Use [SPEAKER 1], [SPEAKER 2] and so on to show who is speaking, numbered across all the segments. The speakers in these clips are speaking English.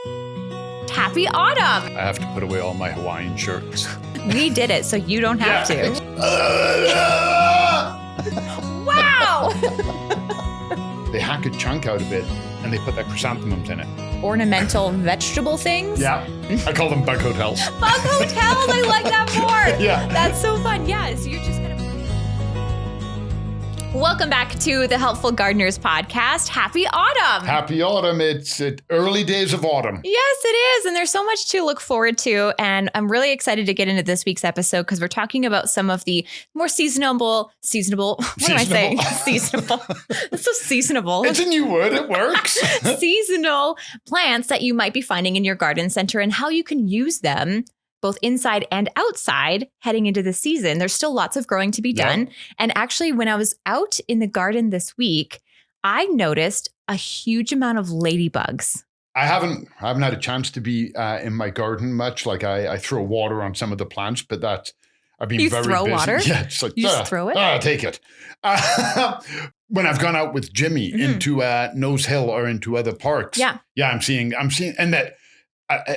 [SPEAKER 1] Happy autumn.
[SPEAKER 2] I have to put away all my Hawaiian shirts.
[SPEAKER 1] We did it, so you don't have to. Wow.
[SPEAKER 2] They hack a chunk out of it and they put their chrysanthemums in it.
[SPEAKER 1] Ornamental vegetable things.
[SPEAKER 2] Yeah. I call them bug hotels.
[SPEAKER 1] Bug hotels. I like that more.
[SPEAKER 2] Yeah.
[SPEAKER 1] That's so fun. Yeah. So you're just kind of. Welcome back to the Helpful Gardeners podcast. Happy autumn.
[SPEAKER 2] Happy autumn. It's early days of autumm.
[SPEAKER 1] Yes, it is. And there's so much to look forward to. And I'm really excited to get into this week's episode because we're talking about some of the more seasonable, what am I saying? Seasonable. It's so seasonable.
[SPEAKER 2] It's a new word. It works.
[SPEAKER 1] Seasonal plants that you might be finding in your garden center and how you can use them both inside and outside heading into the season. There's still lots of growing to be done. Yeah. And actually, when I was out in the garden this week, I noticed a huge amount of ladybugs.
[SPEAKER 2] I haven't had a chance to be in my garden much. Like I throw water on some of the plants, but I've been very busy.
[SPEAKER 1] You throw water?
[SPEAKER 2] Yeah, it's like,
[SPEAKER 1] you just throw it?
[SPEAKER 2] Take it. When I've gone out with Jimmy into Nose Hill or into other parks.
[SPEAKER 1] Yeah,
[SPEAKER 2] I'm seeing, and that,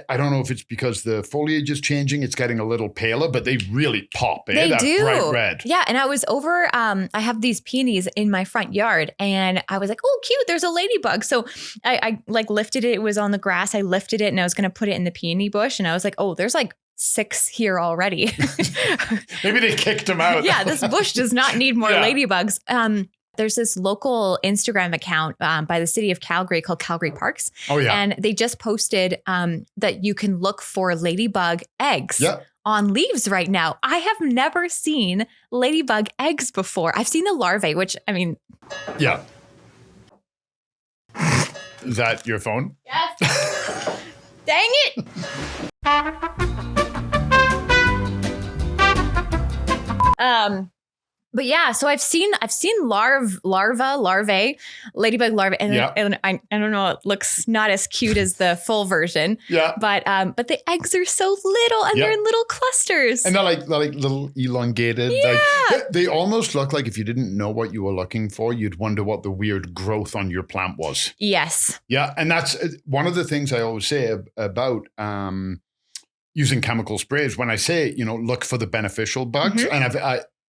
[SPEAKER 2] I don't know if it's because the foliage is changing. It's getting a little paler, but they really pop.
[SPEAKER 1] They
[SPEAKER 2] that
[SPEAKER 1] do.
[SPEAKER 2] Bright red.
[SPEAKER 1] Yeah. And I was over, I have these peonies in my front yard and I was like, oh, cute. There's a ladybug. So I like lifted it. It was on the grass. I lifted it and I was going to put it in the peony bush. And I was like, oh, there's like 6 here already.
[SPEAKER 2] Maybe they kicked them out.
[SPEAKER 1] Yeah. This bush does not need more ladybugs. There's this local Instagram account by the city of Calgary called Calgary Parks.
[SPEAKER 2] Oh, yeah.
[SPEAKER 1] And they just posted that you can look for ladybug eggs on leaves right now. I have never seen ladybug eggs before. I've seen the larvae, which, I mean.
[SPEAKER 2] Yeah. Is that your phone?
[SPEAKER 1] Yes. Dang it. But yeah, so I've seen larvae, ladybug larvae, and I don't know, it looks not as cute as the full version. Yeah. But the eggs are so little and they're in little clusters.
[SPEAKER 2] And they're like little elongated.
[SPEAKER 1] Yeah.
[SPEAKER 2] Like, they almost look like if you didn't know what you were looking for, you'd wonder what the weird growth on your plant was.
[SPEAKER 1] Yes.
[SPEAKER 2] Yeah. And that's one of the things I always say about using chemical sprays. When I say, look for the beneficial bugs, and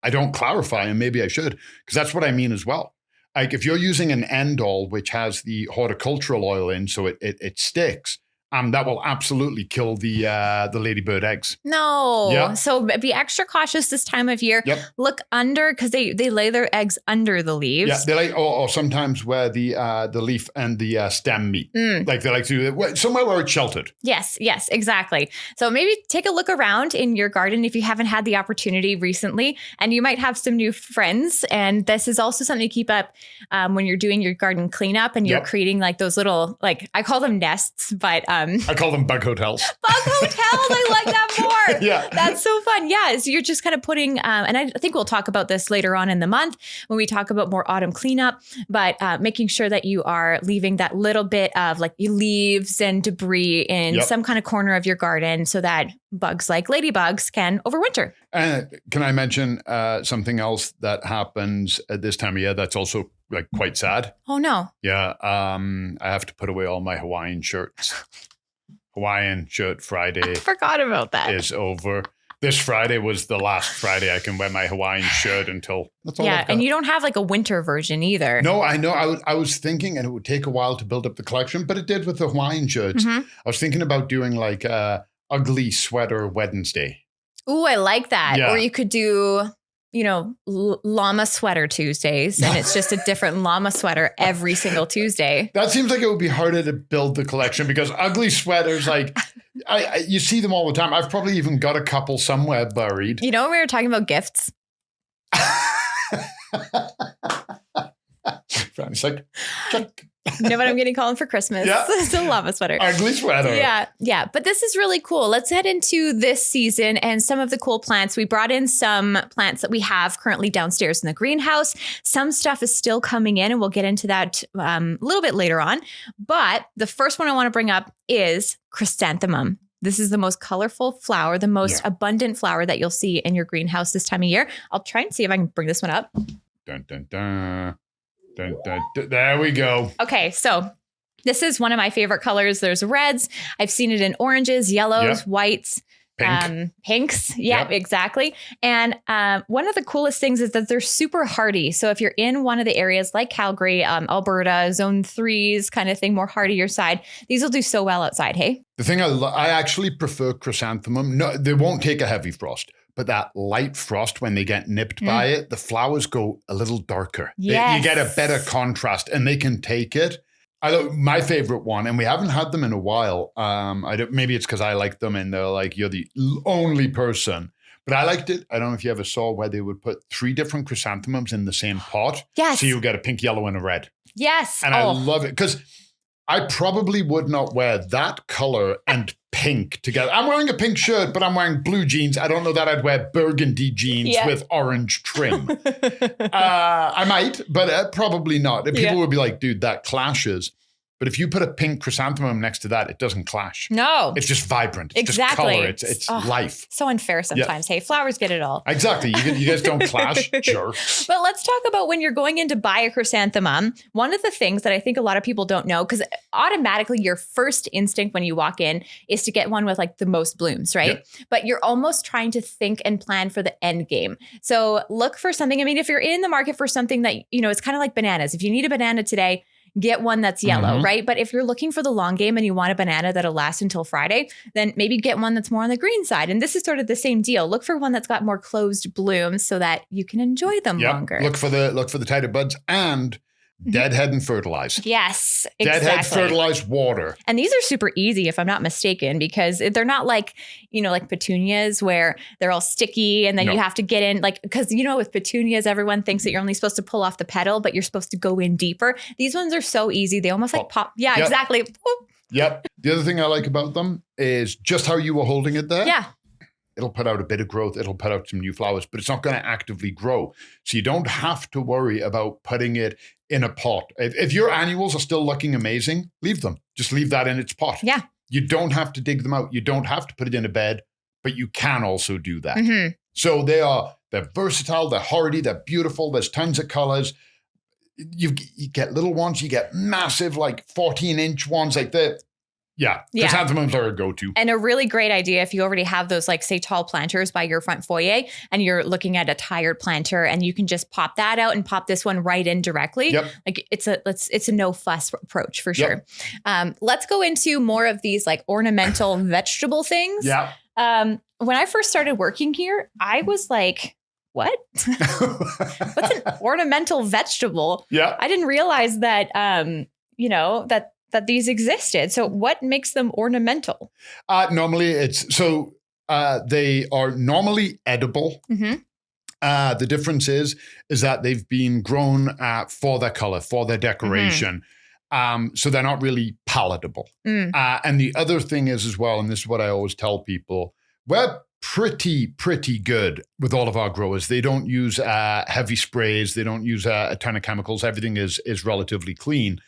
[SPEAKER 2] I don't clarify, and maybe I should, because that's what I mean as well. Like if you're using an end-all, which has the horticultural oil in, so it sticks, that will absolutely kill the ladybird eggs.
[SPEAKER 1] No. Yeah. So be extra cautious this time of year. Yep. Look under, because they lay their eggs under the leaves.
[SPEAKER 2] Yeah, they like, or sometimes where the leaf and the stem meet. Like they like to do somewhere where it's sheltered.
[SPEAKER 1] Yes, exactly. So maybe take a look around in your garden if you haven't had the opportunity recently, and you might have some new friends. And this is also something to keep up when you're doing your garden cleanup and you're creating like those little, like I call them nests, but
[SPEAKER 2] I call them bug hotels.
[SPEAKER 1] Bug hotels. I like that more.
[SPEAKER 2] Yeah.
[SPEAKER 1] That's so fun. Yeah. So you're just kind of putting, and I think we'll talk about this later on in the month when we talk about more autumn cleanup, but making sure that you are leaving that little bit of like leaves and debris in some kind of corner of your garden so that bugs like ladybugs can overwinter.
[SPEAKER 2] Can I mention something else that happens at this time of year that's also like quite sad?
[SPEAKER 1] Oh, no.
[SPEAKER 2] Yeah. I have to put away all my Hawaiian shirts. Hawaiian shirt Friday.
[SPEAKER 1] I forgot about that.
[SPEAKER 2] Is over. This Friday was the last Friday I can wear my Hawaiian shirt until. That's all.
[SPEAKER 1] Yeah, and you don't have like a winter version either.
[SPEAKER 2] No, I know. I was thinking, and it would take a while to build up the collection, but it did with the Hawaiian shirts. I was thinking about doing like ugly sweater Wednesday.
[SPEAKER 1] Ooh, I like that. Yeah. Or you could do, llama sweater Tuesdays, and it's just a different llama sweater every single Tuesday.
[SPEAKER 2] That seems like it would be harder to build the collection because ugly sweaters, like you see them all the time. I've probably even got a couple somewhere buried.
[SPEAKER 1] We were talking about gifts.
[SPEAKER 2] It's like, check.
[SPEAKER 1] You know what I'm getting called for Christmas? Yeah. It's a llama sweater.
[SPEAKER 2] Ugly sweater.
[SPEAKER 1] Yeah. But this is really cool. Let's head into this season and some of the cool plants. We brought in some plants that we have currently downstairs in the greenhouse. Some stuff is still coming in, and we'll get into that a little bit later on. But the first one I want to bring up is chrysanthemum. This is the most colorful flower, the most abundant flower that you'll see in your greenhouse this time of year. I'll try and see if I can bring this one up.
[SPEAKER 2] Dun, dun, dun. Dun, dun, dun. There we go.
[SPEAKER 1] Okay, so This is one of my favorite colors. There's reds. I've seen it in oranges, yellows, whites, pinks. Yeah, exactly. And one of the coolest things is that they're super hardy. So if you're in one of the areas like Calgary, Alberta, zone 3s kind of thing, more hardier side, these will do so well outside. Hey,
[SPEAKER 2] the thing I actually prefer chrysanthemum. No, they won't take a heavy frost, but that light frost, when they get nipped by it, the flowers go a little darker.
[SPEAKER 1] Yes.
[SPEAKER 2] You get a better contrast, and they can take it. My favorite one, and we haven't had them in a while. Maybe it's because I like them, and they're like, you're the only person. But I liked it. I don't know if you ever saw where they would put 3 different chrysanthemums in the same pot.
[SPEAKER 1] Yes.
[SPEAKER 2] So you get a pink, yellow, and a red.
[SPEAKER 1] Yes.
[SPEAKER 2] And I love it because I probably would not wear that color and pink together. I'm wearing a pink shirt, but I'm wearing blue jeans. I don't know that I'd wear burgundy jeans with orange trim. I might, but probably not. People would be like, dude, that clashes. But if you put a pink chrysanthemum next to that, it doesn't clash.
[SPEAKER 1] No.
[SPEAKER 2] It's just vibrant. It's
[SPEAKER 1] exactly.
[SPEAKER 2] just color. It's life.
[SPEAKER 1] So unfair sometimes. Hey, flowers get it all.
[SPEAKER 2] Exactly. You guys don't clash, jerks.
[SPEAKER 1] But let's talk about when you're going in to buy a chrysanthemum. One of the things that I think a lot of people don't know, because automatically your first instinct when you walk in is to get one with like the most blooms, right? Yep. But you're almost trying to think and plan for the end game. So look for something. I mean, if you're in the market for something that, it's kind of like bananas. If you need a banana today, get one that's yellow, right? But if you're looking for the long game and you want a banana that'll last until Friday, then maybe get one that's more on the green side. And this is sort of the same deal. Look for one that's got more closed blooms so that you can enjoy them longer.
[SPEAKER 2] Look for the tighter buds and deadhead and fertilize.
[SPEAKER 1] Yes, exactly.
[SPEAKER 2] Deadhead, fertilize, water.
[SPEAKER 1] And these are super easy, if I'm not mistaken, because they're not like, like petunias where they're all sticky and then you have to get in, like, because, with petunias, everyone thinks that you're only supposed to pull off the petal, but you're supposed to go in deeper. These ones are so easy. They almost like pop. Yeah, exactly. Whoop.
[SPEAKER 2] Yep. The other thing I like about them is just how you were holding it there.
[SPEAKER 1] Yeah.
[SPEAKER 2] It'll put out a bit of growth. It'll put out some new flowers, but it's not going to actively grow. So you don't have to worry about putting it in a pot. If your annuals are still looking amazing, leave them. Just leave that in its pot.
[SPEAKER 1] Yeah.
[SPEAKER 2] You don't have to dig them out. You don't have to put it in a bed, but you can also do that. So they're versatile. They're hardy. They're beautiful. There's tons of colors. You get little ones. You get massive, like 14-inch ones like that. Yeah. Chrysanthemums are a go-to.
[SPEAKER 1] And a really great idea if you already have those, like, say, tall planters by your front foyer and you're looking at a tired planter and you can just pop that out and pop this one right in directly.
[SPEAKER 2] Yep.
[SPEAKER 1] Like it's a no fuss approach for sure. Let's go into more of these like ornamental vegetable things.
[SPEAKER 2] Yeah.
[SPEAKER 1] When I first started working here, I was like, what? What's an ornamental vegetable?
[SPEAKER 2] Yeah.
[SPEAKER 1] I didn't realize that, that these existed. So what makes them ornamental?
[SPEAKER 2] Normally they are normally edible. The difference is that they've been grown for their color, for their decoration. So they're not really palatable. And the other thing is as well, and this is what I always tell people, we're pretty good with all of our growers. They don't use heavy sprays. They don't use a ton of chemicals. Everything is relatively clean.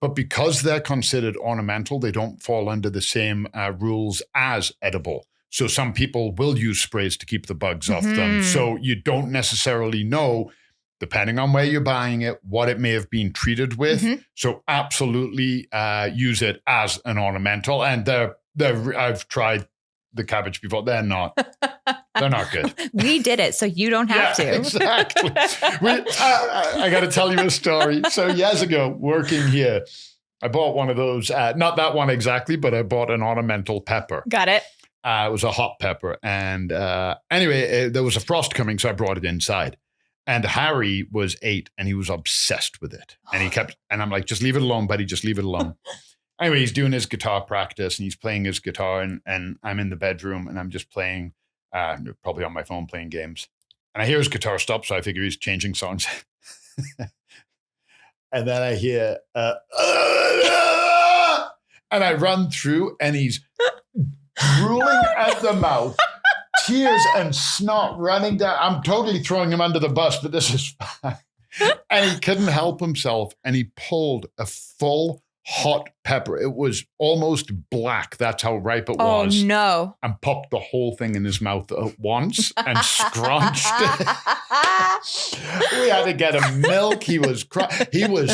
[SPEAKER 2] But because they're considered ornamental, they don't fall under the same rules as edible. So some people will use sprays to keep the bugs off them. So you don't necessarily know, depending on where you're buying it, what it may have been treated with. So absolutely use it as an ornamental. And I've tried the cabbage before. They're not good.
[SPEAKER 1] We did it, so you don't have to.
[SPEAKER 2] Exactly. I got to tell you a story. So years ago, working here, I bought one of those, not that one exactly, but I bought an ornamental pepper.
[SPEAKER 1] Got it.
[SPEAKER 2] It was a hot pepper. And anyway, there was a frost coming, so I brought it inside. And Harry was 8, and he was obsessed with it. And I'm like, just leave it alone, buddy. Just leave it alone. Anyway, he's doing his guitar practice and he's playing his guitar and I'm in the bedroom and I'm just playing, probably on my phone playing games. And I hear his guitar stop, so I figure he's changing songs. And then I hear, and I run through and he's drooling at the mouth, tears and snot running down. I'm totally throwing him under the bus, but this is fine. And he couldn't help himself and he pulled a full hot pepper. It was almost black. That's how ripe it
[SPEAKER 1] Oh,
[SPEAKER 2] was.
[SPEAKER 1] no.
[SPEAKER 2] And popped the whole thing in his mouth at once and scrunched it. We had to get him milk. He was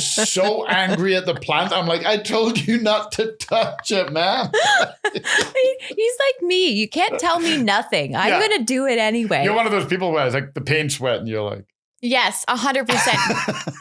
[SPEAKER 2] so angry at the plant. I'm like, I told you not to touch it, man.
[SPEAKER 1] He's like me. You can't tell me nothing. I'm going to do it anyway.
[SPEAKER 2] You're one of those people where it's like the paint sweat and you're like.
[SPEAKER 1] Yes, 100%.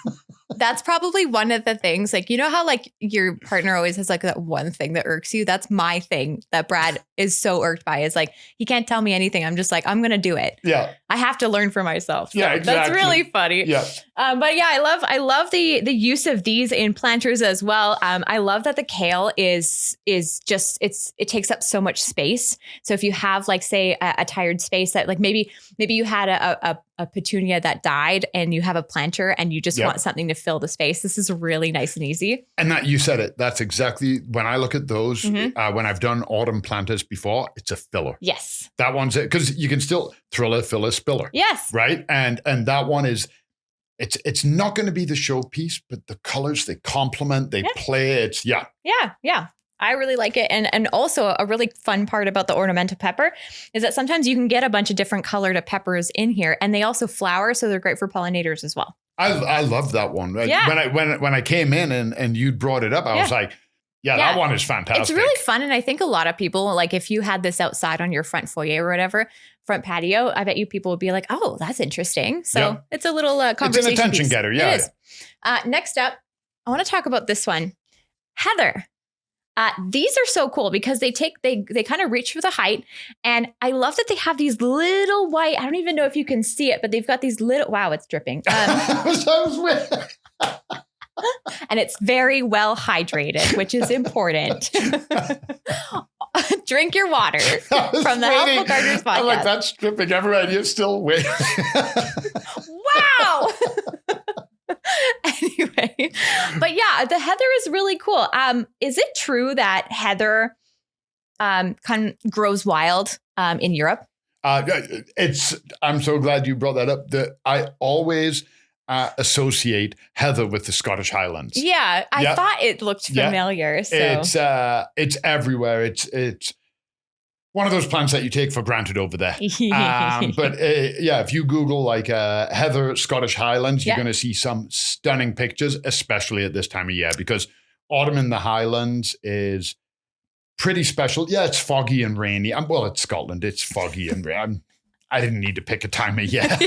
[SPEAKER 1] That's probably one of the things, like, you know how like your partner always has like that one thing that irks you? That's my thing that Brad is so irked by, is like, he can't tell me anything. I'm just like, I'm going to do it.
[SPEAKER 2] Yeah.
[SPEAKER 1] I have to learn for myself. So
[SPEAKER 2] yeah, exactly.
[SPEAKER 1] That's really funny.
[SPEAKER 2] Yeah.
[SPEAKER 1] But yeah, I love the use of these in planters as well. I love that the kale is just, it takes up so much space. So if you have like, say a tired space that like, maybe you had a petunia that died and you have a planter and you just want something to fill the space. This is really nice and easy.
[SPEAKER 2] And that, you said it, that's exactly, when I look at those, when I've done autumn planters before, it's a filler.
[SPEAKER 1] Yes.
[SPEAKER 2] That one's it, because you can still thriller, filler, spiller.
[SPEAKER 1] Yes.
[SPEAKER 2] Right. And that one is, it's not going to be the showpiece, but the colors, they complement, they play. It's Yeah.
[SPEAKER 1] I really like it. And also a really fun part about the ornamental pepper is that sometimes you can get a bunch of different colored peppers in here, and they also flower. So they're great for pollinators as well.
[SPEAKER 2] I love that one.
[SPEAKER 1] Yeah.
[SPEAKER 2] When I came in and you brought it up, I was like, that one is fantastic.
[SPEAKER 1] It's really fun. And I think a lot of people, like if you had this outside on your front foyer or whatever, front patio, I bet you people would be like, oh, that's interesting. So it's a little conversation.
[SPEAKER 2] It's an attention
[SPEAKER 1] piece.
[SPEAKER 2] getter. Yeah.
[SPEAKER 1] It is. Next up, I want to talk about this one. Heather. These are so cool because they kind of reach for the height. And I love that they have these little white, I don't even know if you can see it, but they've got these little, wow, it's dripping. And it's very well hydrated, which is important. Drink your water from the Healthful Gardeners podcast.
[SPEAKER 2] I'm like, that's dripping everywhere. You're still waiting.
[SPEAKER 1] Wow. Anyway, but yeah, the heather is really cool. Is it true that heather kind of grows wild in Europe?
[SPEAKER 2] I'm so glad you brought that up. I always associate heather with the Scottish Highlands.
[SPEAKER 1] Yeah, I thought it looked familiar. So.
[SPEAKER 2] It's everywhere. It's one of those plants that you take for granted over there. But if you Google like heather Scottish Highlands, you're going to see some stunning pictures, especially at this time of year, because autumn in the Highlands is pretty special. Yeah, it's foggy and rainy. Well, it's Scotland. It's foggy and rainy. I didn't need to pick a time of year.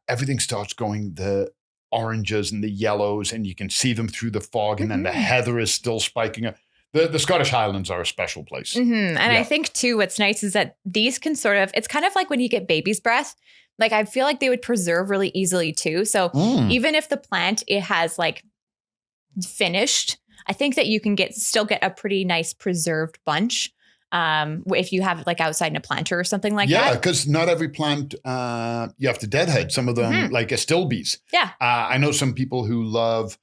[SPEAKER 2] Everything starts going the oranges and the yellows, and you can see them through the fog, and then the heather is still spiking up. The Scottish Highlands are a special place.
[SPEAKER 1] And I think too, what's nice is that these can sort of, it's kind of like when you get baby's breath. Like I feel like they would preserve really easily too. So even if the plant, it has like finished, I think that you can still get a pretty nice preserved bunch. If you have it like outside in a planter or something like that.
[SPEAKER 2] Yeah, because not every plant you have to deadhead. Some of them, like astilbes.
[SPEAKER 1] Yeah.
[SPEAKER 2] I know some people who love,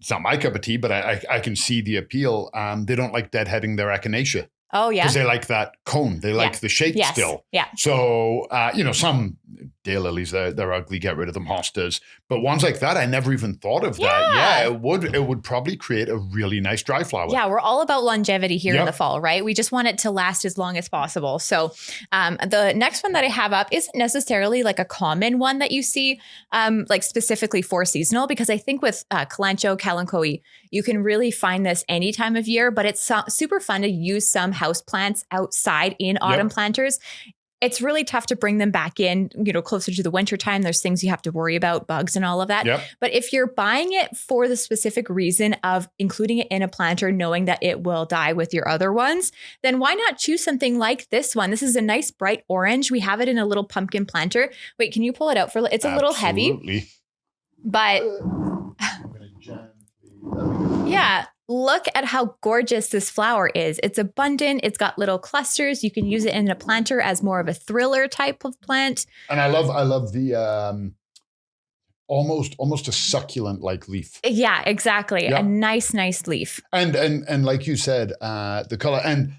[SPEAKER 2] it's not my cup of tea, but I can see the appeal. They don't like deadheading their echinacea.
[SPEAKER 1] Oh, yeah.
[SPEAKER 2] Because they like that cone. They like the shape still.
[SPEAKER 1] Yeah.
[SPEAKER 2] So, some daylilies, they're ugly. Get rid of them, hostas. But ones like that, I never even thought of that. Yeah, it would probably create a really nice dry flower.
[SPEAKER 1] Yeah, we're all about longevity here in the fall, right? We just want it to last as long as possible. So the next one that I have up isn't necessarily like a common one that you see like specifically for seasonal, because I think with Kalanchoe, Kalanchoe, you can really find this any time of year, but it's super fun to use some house plants outside in autumn planters. It's really tough to bring them back in, closer to the winter time. There's things you have to worry about, bugs and all of that. But if you're buying it for the specific reason of including it in a planter, knowing that it will die with your other ones, then why not choose something like this one? This is a nice bright orange. We have it in a little pumpkin planter. Wait, can you pull it out for? It's a little heavy, but yeah. Look at how gorgeous this flower is. It's abundant. It's got little clusters. You can use it in a planter as more of a thriller type of plant.
[SPEAKER 2] And I love the almost a succulent like leaf.
[SPEAKER 1] Yeah, exactly. A nice leaf.
[SPEAKER 2] And like you said, the color. And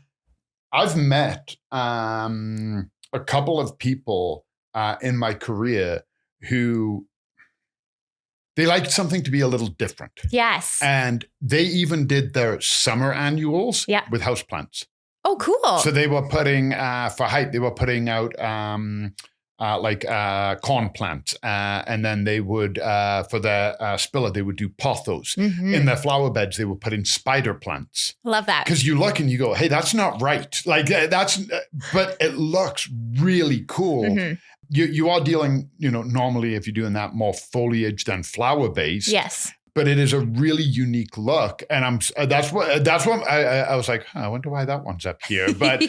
[SPEAKER 2] I've met a couple of people in my career who They liked something to be a little different.
[SPEAKER 1] Yes.
[SPEAKER 2] And they even did their summer annuals with houseplants.
[SPEAKER 1] Oh, cool.
[SPEAKER 2] So they were putting, for height, they were putting out corn plants. And then they would, for their spiller, they would do pothos. In their flower beds, they would put in spider plants.
[SPEAKER 1] Love that.
[SPEAKER 2] Because you look and you go, hey, that's not right. Like but it looks really cool. You are dealing, normally if you're doing that, more foliage than flower based.
[SPEAKER 1] Yes.
[SPEAKER 2] But it is a really unique look, and that's what I was like. I wonder why that one's up here. But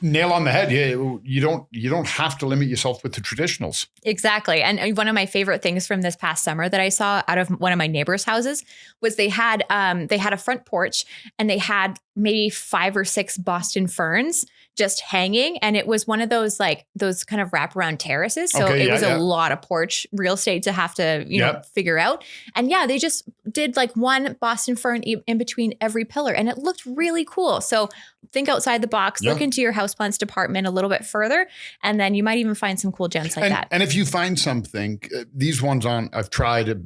[SPEAKER 2] nail on the head. Yeah, you don't have to limit yourself with the traditionals.
[SPEAKER 1] Exactly. And one of my favorite things from this past summer that I saw out of one of my neighbors' houses was they had a front porch, and they had maybe 5 or 6 Boston ferns just hanging. And it was one of those kind of wraparound terraces. So it was a lot of porch real estate to have to, figure out. And they just did like one Boston fern in between every pillar. And it looked really cool. So think outside the box, look into your houseplants department a little bit further. And then you might even find some cool gems like that.
[SPEAKER 2] And if you find something, these ones I've tried,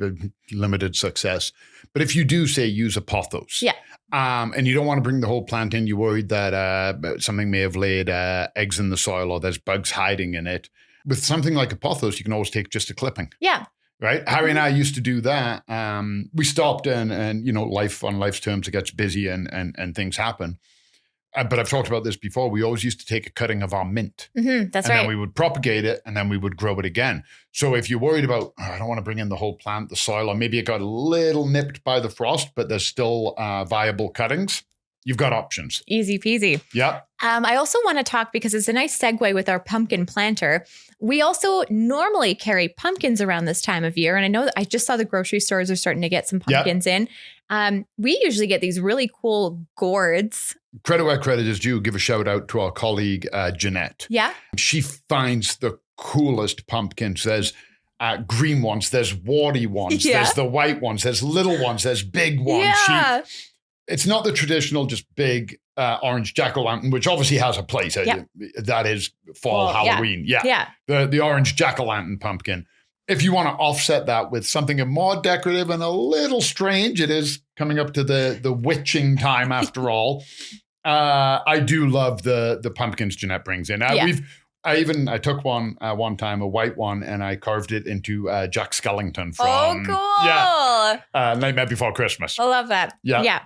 [SPEAKER 2] limited success. But if you do say use a pothos.
[SPEAKER 1] Yeah.
[SPEAKER 2] And you don't want to bring the whole plant in, you're worried that something may have laid eggs in the soil or there's bugs hiding in it. With something like a pothos, you can always take just a clipping.
[SPEAKER 1] Yeah.
[SPEAKER 2] Right? Harry and I used to do that. We stopped and life on life's terms, it gets busy and things happen. But I've talked about this before. We always used to take a cutting of our mint.
[SPEAKER 1] That's
[SPEAKER 2] and
[SPEAKER 1] right.
[SPEAKER 2] then we would propagate it and then we would grow it again. So if you're worried about, I don't want to bring in the whole plant, the soil, or maybe it got a little nipped by the frost, but there's still viable cuttings, you've got options.
[SPEAKER 1] Easy peasy.
[SPEAKER 2] Yep.
[SPEAKER 1] I also want to talk, because it's a nice segue with our pumpkin planter. We also normally carry pumpkins around this time of year. And I know that I just saw the grocery stores are starting to get some pumpkins in. We usually get these really cool gourds.
[SPEAKER 2] Credit where credit is due. Give a shout out to our colleague, Jeanette.
[SPEAKER 1] Yeah.
[SPEAKER 2] She finds the coolest pumpkins. There's green ones. There's warty ones.
[SPEAKER 1] Yeah.
[SPEAKER 2] There's the white ones. There's little ones. There's big ones.
[SPEAKER 1] Yeah.
[SPEAKER 2] It's not the traditional just big orange jack-o'-lantern, which obviously has a place. That is fall Halloween. Yeah. The orange jack-o'-lantern pumpkin. If you want to offset that with something more decorative and a little strange, it is coming up to the witching time after all. I do love the pumpkins Jeanette brings in. I took one time, a white one, and I carved it into Jack Skellington from Nightmare Before Christmas.
[SPEAKER 1] I love that.
[SPEAKER 2] Yeah.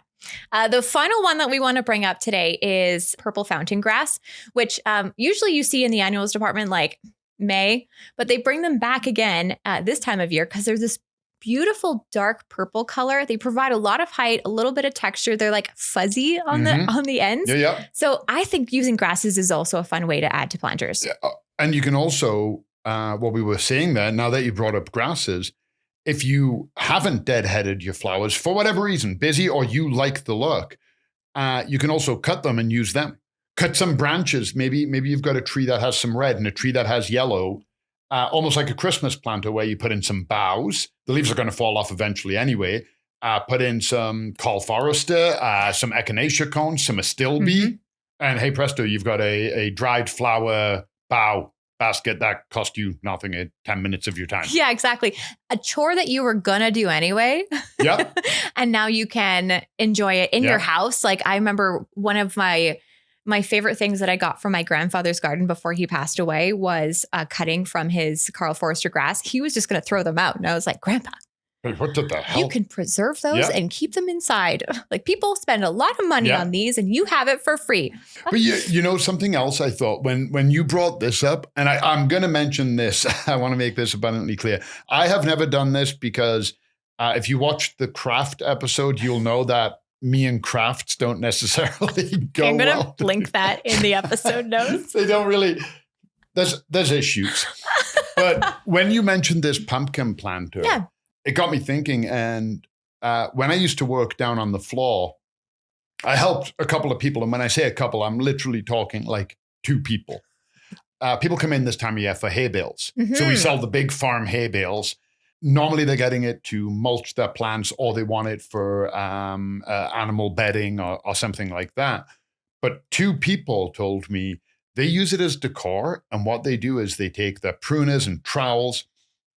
[SPEAKER 1] The final one that we want to bring up today is purple fountain grass, which usually you see in the annuals department like May, but they bring them back again this time of year because there's this beautiful dark purple color. They provide a lot of height, a little bit of texture. They're like fuzzy on the ends.
[SPEAKER 2] Yeah.
[SPEAKER 1] So I think using grasses is also a fun way to add to planters.
[SPEAKER 2] Yeah. And you can also, what we were saying there, now that you brought up grasses, if you haven't deadheaded your flowers for whatever reason, busy or you like the look, you can also cut them and use them. Cut some branches. Maybe you've got a tree that has some red and a tree that has yellow, almost like a Christmas planter where you put in some boughs. The leaves are going to fall off eventually anyway. Put in some Carl Forrester, some echinacea cones, some astilbe, and hey presto, you've got a dried flower bough basket that cost you nothing, 10 minutes of your time.
[SPEAKER 1] Yeah, exactly. A chore that you were gonna do anyway.
[SPEAKER 2] Yep.
[SPEAKER 1] And now you can enjoy it in your house. Like I remember one of my favorite things that I got from my grandfather's garden before he passed away was a cutting from his Carl Forrester grass. He was just going to throw them out. And I was like, Grandpa,
[SPEAKER 2] hey, what the hell?
[SPEAKER 1] You can preserve those and keep them inside. Like people spend a lot of money on these and you have it for free.
[SPEAKER 2] But you know, something else I thought when you brought this up, and I'm going to mention this, I want to make this abundantly clear. I have never done this because if you watch the craft episode, you'll know that me and crafts don't necessarily go
[SPEAKER 1] I'm going to
[SPEAKER 2] well.
[SPEAKER 1] link that in the episode notes.
[SPEAKER 2] They don't really, there's issues. But when you mentioned this pumpkin planter, it got me thinking. And when I used to work down on the floor, I helped a couple of people. And when I say a couple, I'm literally talking like 2 people. People come in this time of year for hay bales. So we sell the big farm hay bales. Normally they're getting it to mulch their plants or they want it for animal bedding or something like that. But 2 people told me they use it as decor. And what they do is they take their pruners and trowels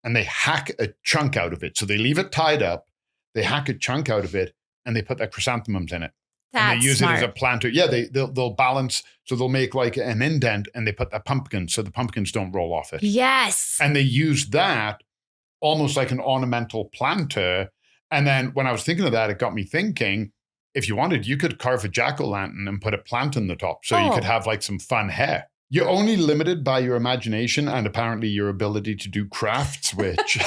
[SPEAKER 2] and they hack a chunk out of it. So they leave it tied up, they hack a chunk out of it, and they put their chrysanthemums in it.
[SPEAKER 1] That's
[SPEAKER 2] and they use
[SPEAKER 1] smart.
[SPEAKER 2] it as a planter. Yeah, they'll balance. So they'll make like an indent, and they put that pumpkin so the pumpkins don't roll off it.
[SPEAKER 1] Yes.
[SPEAKER 2] And they use that almost like an ornamental planter. And then when I was thinking of that, it got me thinking, if you wanted, you could carve a jack-o'-lantern and put a plant on the top. So you could have like some fun hair. You're only limited by your imagination and apparently your ability to do crafts, which...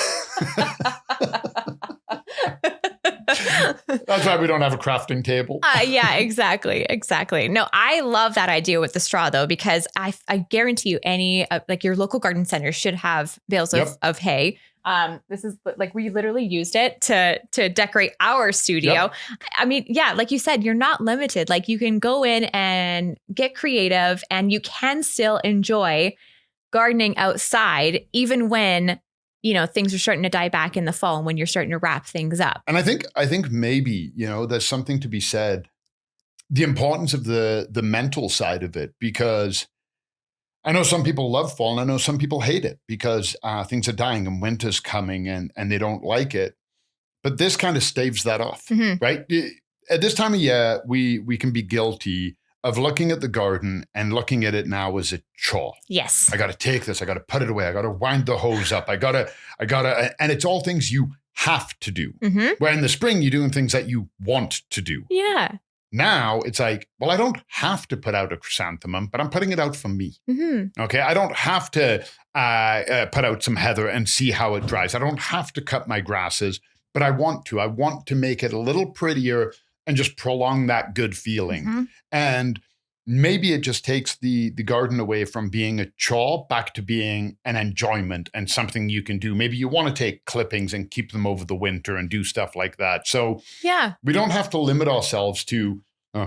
[SPEAKER 2] That's why we don't have a crafting table.
[SPEAKER 1] Yeah, exactly. No, I love that idea with the straw though, because I guarantee you any, like your local garden center should have bales of hay. This is like, we literally used it to decorate our studio.
[SPEAKER 2] Yep.
[SPEAKER 1] I mean, yeah, like you said, you're not limited. Like you can go in and get creative and you can still enjoy gardening outside, even when, you know, things are starting to die back in the fall and when you're starting to wrap things up.
[SPEAKER 2] And I think maybe, you know, there's something to be said, the importance of the mental side of it, because I know some people love fall and I know some people hate it because things are dying and winter's coming and they don't like it. But this kind of staves that off, right? At this time of year, we can be guilty of looking at the garden and looking at it now as a chore.
[SPEAKER 1] Yes.
[SPEAKER 2] I got to take this. I got to put it away. I got to wind the hose up. I got to, and it's all things you have to do. Where in the spring, you're doing things that you want to do.
[SPEAKER 1] Yeah.
[SPEAKER 2] Now it's like, well, I don't have to put out a chrysanthemum, but I'm putting it out for me. Okay. I don't have to put out some heather and see how it dries. I don't have to cut my grasses, but I want to. I want to make it a little prettier and just prolong that good feeling. And maybe it just takes the garden away from being a chore back to being an enjoyment and something you can do. Maybe you want to take clippings and keep them over the winter and do stuff like that. So
[SPEAKER 1] yeah,
[SPEAKER 2] we don't have to limit ourselves to,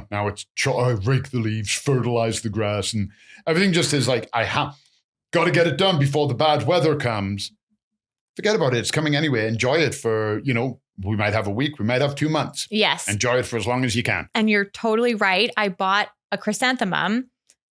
[SPEAKER 2] now it's chore, I rake the leaves, fertilize the grass, and everything just is like, I have got to get it done before the bad weather comes. Forget about it. It's coming anyway. Enjoy it for, you know, we might have a week, we might have 2 months.
[SPEAKER 1] Yes.
[SPEAKER 2] Enjoy it for as long as you can.
[SPEAKER 1] And you're totally right. I bought a chrysanthemum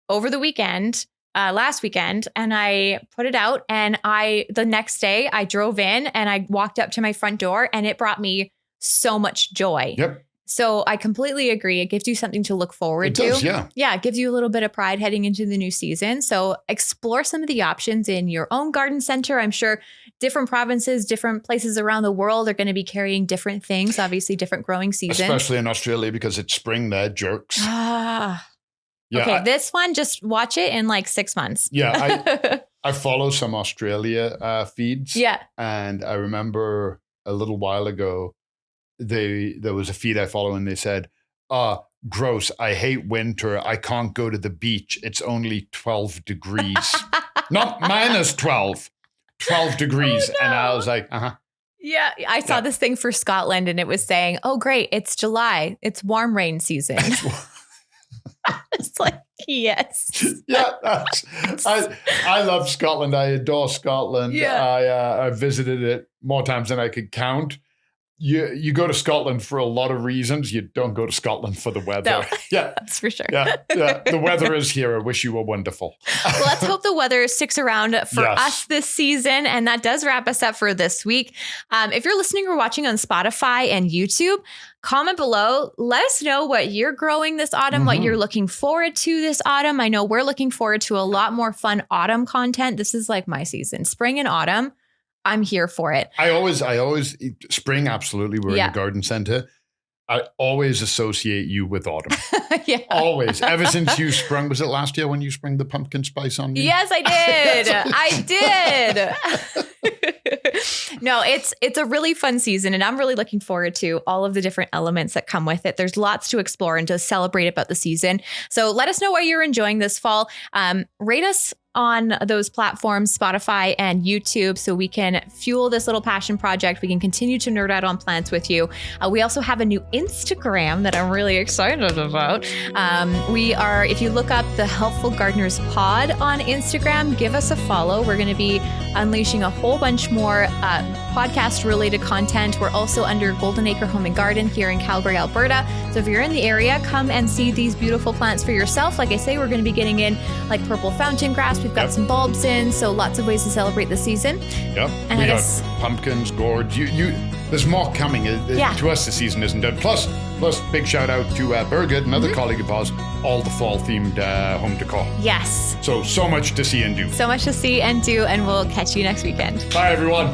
[SPEAKER 1] over the weekend, last weekend, and I put it out. And the next day I drove in and I walked up to my front door and it brought me so much joy.
[SPEAKER 2] Yep.
[SPEAKER 1] So I completely agree. It gives you something to look forward to.
[SPEAKER 2] It does, yeah.
[SPEAKER 1] Yeah, it gives you a little bit of pride heading into the new season. So explore some of the options in your own garden center. I'm sure different provinces, different places around the world are going to be carrying different things, obviously different growing seasons.
[SPEAKER 2] Especially in Australia because it's spring there, jerks.
[SPEAKER 1] Yeah, okay, this one, just watch it in like 6 months.
[SPEAKER 2] Yeah, I follow some Australia feeds.
[SPEAKER 1] Yeah.
[SPEAKER 2] And I remember a little while ago, there was a feed I follow and they said, gross, I hate winter. I can't go to the beach. It's only 12 degrees. Not minus 12, 12 degrees. Oh, no. And I was like,
[SPEAKER 1] Yeah, I saw this thing for Scotland and it was saying, oh, great, it's July. It's warm rain season. It's like, yes.
[SPEAKER 2] Yeah, I love Scotland. I adore Scotland.
[SPEAKER 1] Yeah.
[SPEAKER 2] I visited it more times than I could count. You go to Scotland for a lot of reasons. You don't go to Scotland for the weather.
[SPEAKER 1] No,
[SPEAKER 2] yeah,
[SPEAKER 1] that's for sure.
[SPEAKER 2] Yeah. The weather is here. I wish you were wonderful.
[SPEAKER 1] Well, let's hope the weather sticks around for us this season. And that does wrap us up for this week. If you're listening or watching on Spotify and YouTube, comment below. Let us know what you're growing this autumn, what you're looking forward to this autumn. I know we're looking forward to a lot more fun autumn content. This is like my season, spring and autumn. I'm here for it.
[SPEAKER 2] I always spring. Absolutely. We're in the garden center. I always associate you with autumn.
[SPEAKER 1] Yeah.
[SPEAKER 2] Always. Ever since you sprung, was it last year when you sprung the pumpkin spice on me?
[SPEAKER 1] Yes, I did. I did. No, it's a really fun season and I'm really looking forward to all of the different elements that come with it. There's lots to explore and to celebrate about the season. So let us know what you're enjoying this fall. Rate us on those platforms, Spotify and YouTube, so we can fuel this little passion project. We can continue to nerd out on plants with you. We also have a new Instagram that I'm really excited about. If you look up the Helpful Gardeners Pod on Instagram, give us a follow. We're going to be unleashing a whole bunch more podcast related content. We're also under Golden Acre Home and Garden here in Calgary, Alberta. So if you're in the area, come and see these beautiful plants for yourself. Like I say, we're going to be getting in like purple fountain grass. We've got some bulbs in, so lots of ways to celebrate the season.
[SPEAKER 2] Yep.
[SPEAKER 1] And
[SPEAKER 2] we
[SPEAKER 1] I
[SPEAKER 2] got
[SPEAKER 1] guess
[SPEAKER 2] pumpkins, gourds. To more coming. To us, the season isn't done. Plus, big shout out to Birgit, another colleague of ours, all the fall themed home decor.
[SPEAKER 1] Yes.
[SPEAKER 2] So much to see and do.
[SPEAKER 1] So much to see and do, and we'll catch you next weekend.
[SPEAKER 2] Bye, everyone.